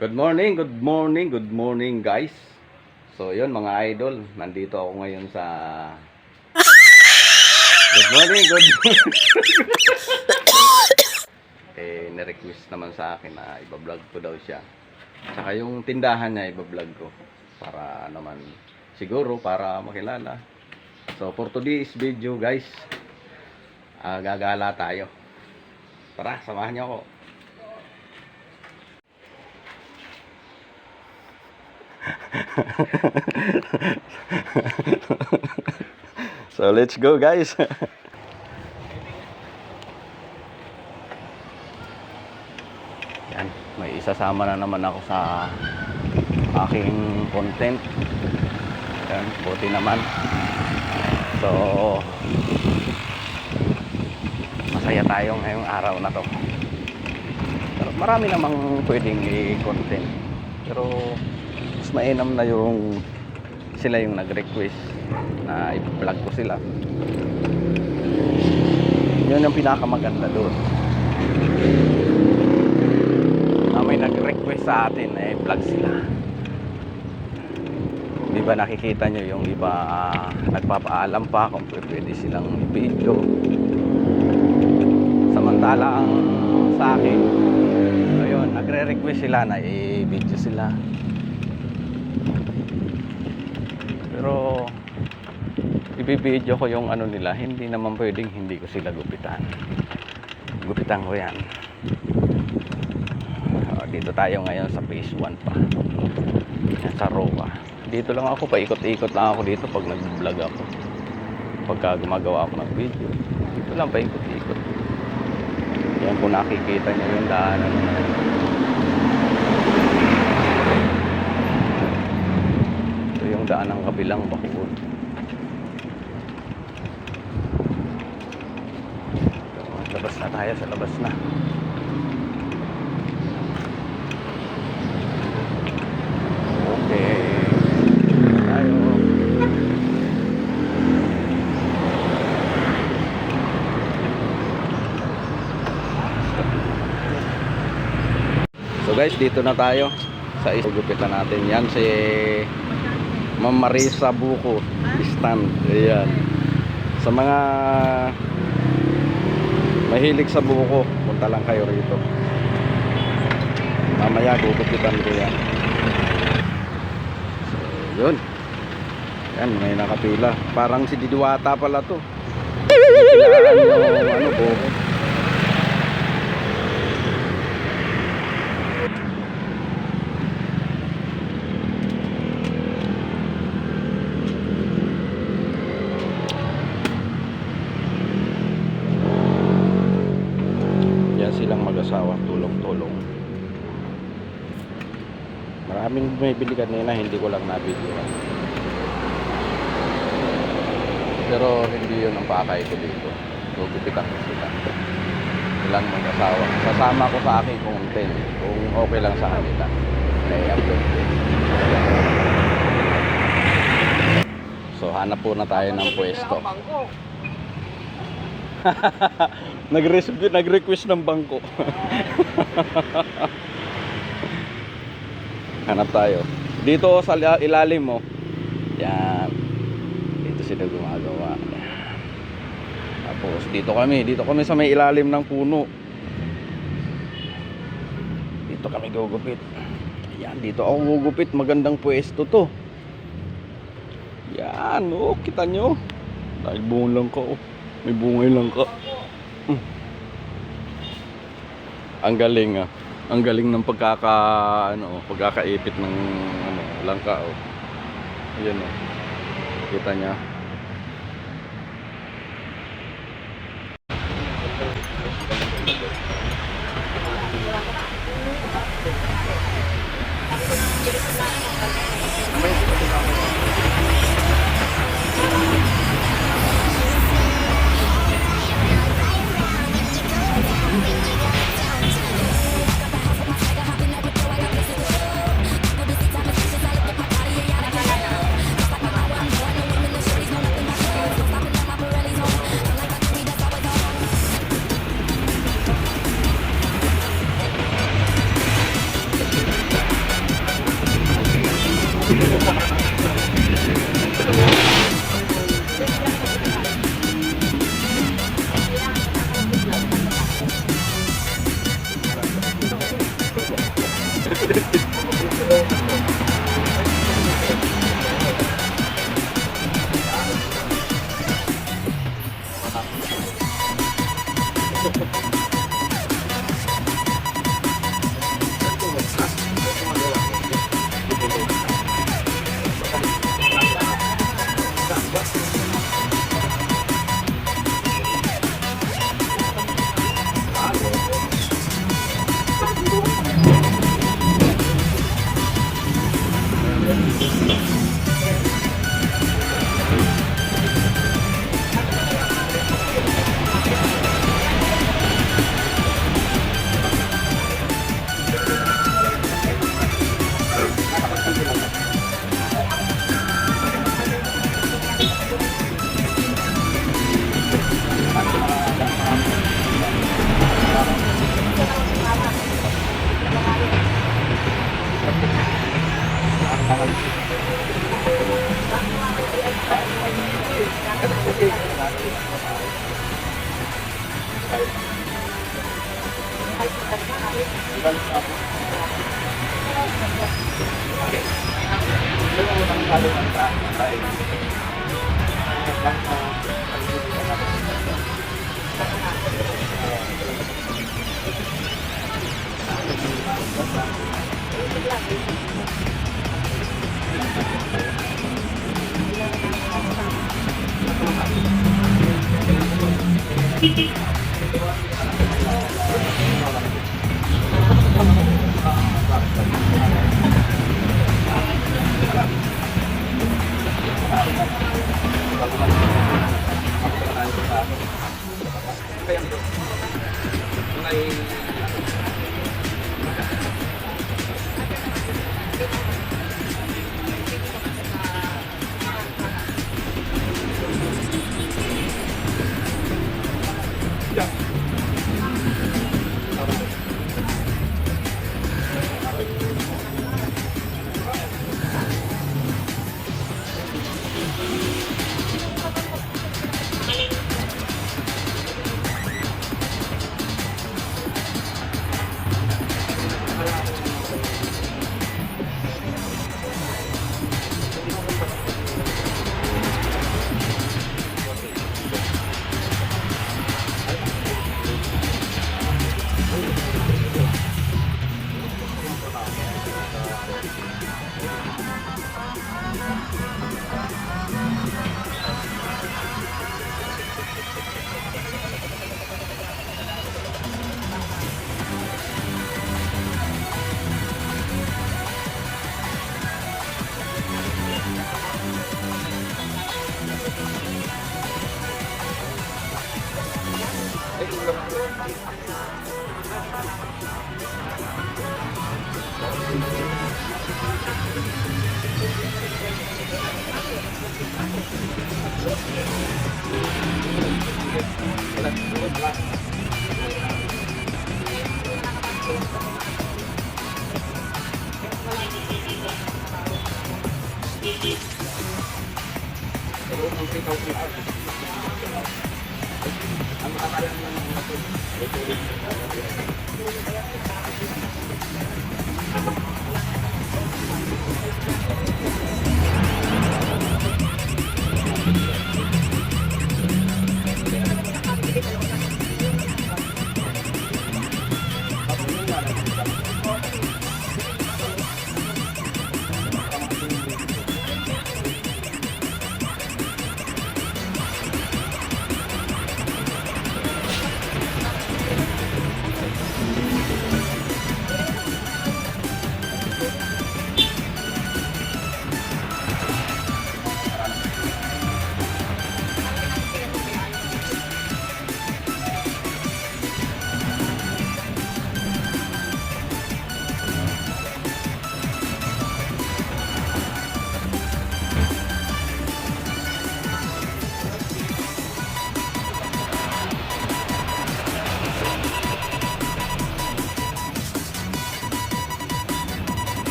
Good morning, good morning, good morning guys. So yun mga idol, nandito ako ngayon sa good morning, good morning. Nirequest naman sa akin na ibablog ko daw siya. Tsaka yung tindahan niya ibablog ko para naman siguro para makilala. So for today's video guys, gagala tayo. Tara, samahan niyo ako. So let's go guys. Yan, may isasama na naman ako sa aking content. Yan, buti naman. So masaya tayo ngayong araw na to. Pero marami namang pwedeng i-content. Pero mas mainam na yung sila yung nag-request na i-vlog ko sila. Yun ang pinakamaganda doon. Na may nag-request sa atin na i-vlog sila. Di ba nakikita nyo yung iba nagpapaalam pa kung pwede silang i-video. Samantala ang sa akin, ayun, nagre-request sila na i-video sila. Pero ibibideo ko yung ano nila, hindi naman pwedeng hindi ko sila gupitan. Gupitan ko yan. Dito tayo ngayon sa phase 1 pa. Yan sa Roa. Dito lang ako, paikot-ikot lang ako dito pag nag-vlog ako. Pagka gumagawa ako ng video. Dito lang paikot-ikot. Yan kung nakikita nyo yung daanan. Ito yung daan ng kabilang Bacoor. Labas na tayo, sa labas na. Okay. Tayo. So guys, dito na tayo sa isugupitan natin. Yan si Ma'am Marisa Buko stand. Ayan. Sa mga mahilig sa buko, punta lang kayo rito. Mamaya gugupitan ko yan. So yun. Yan, may nakapila. Parang si Diduata pala to. Ano buko. Silang mag-asawa, tulong-tulong. Maraming bumibili kanina, hindi ko lang nabidyoan. Pero hindi yun ang pakay ko dito. Gugupitan ko sila. Silang mag-asawa. Sasama ko sa aking content kung okay lang sa kanila. I-upload ko. So hanap po na tayo ng pwesto. Nag-request ng bangko. Hanap tayo. Dito sa ilalim mo. Yan. Dito sila gumagawa. Tapos dito kami sa may ilalim ng puno. Dito kami gugupit. Yan, dito ako gugupit. Magandang pwesto to. Yan, oh, kita nyo. Dahil buong lang ka, oh. May bungay lang ka. Ang galing ah. Ang galing ng pagkakaipit ng langka oh. Ayun oh. Kita niya.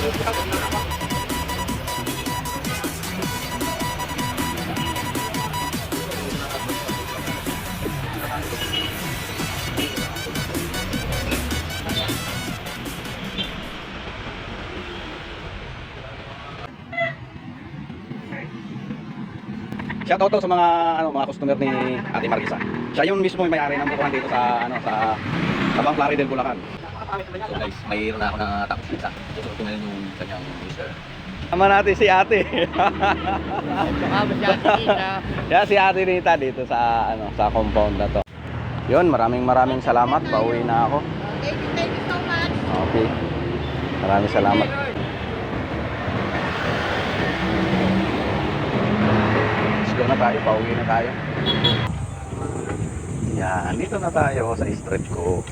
Shout out to sa mga customer ni Ate Marisa. Siya yung mismo may-ari ng bukuhan dito sa Tabang Plaridel, Bulacan. So guys, mayroon na ako na tapos pizza. Susunod ko ngayon yung kanyang user. Tama natin si Ate. Baka masyado kita. Yan si Ate Rita dito sa compound na to. Yun, maraming salamat. Pauwi na ako. Thank you so much. Okay. Maraming salamat. Let's go na tayo, pauwi na tayo. Yan, dito na tayo sa street ko.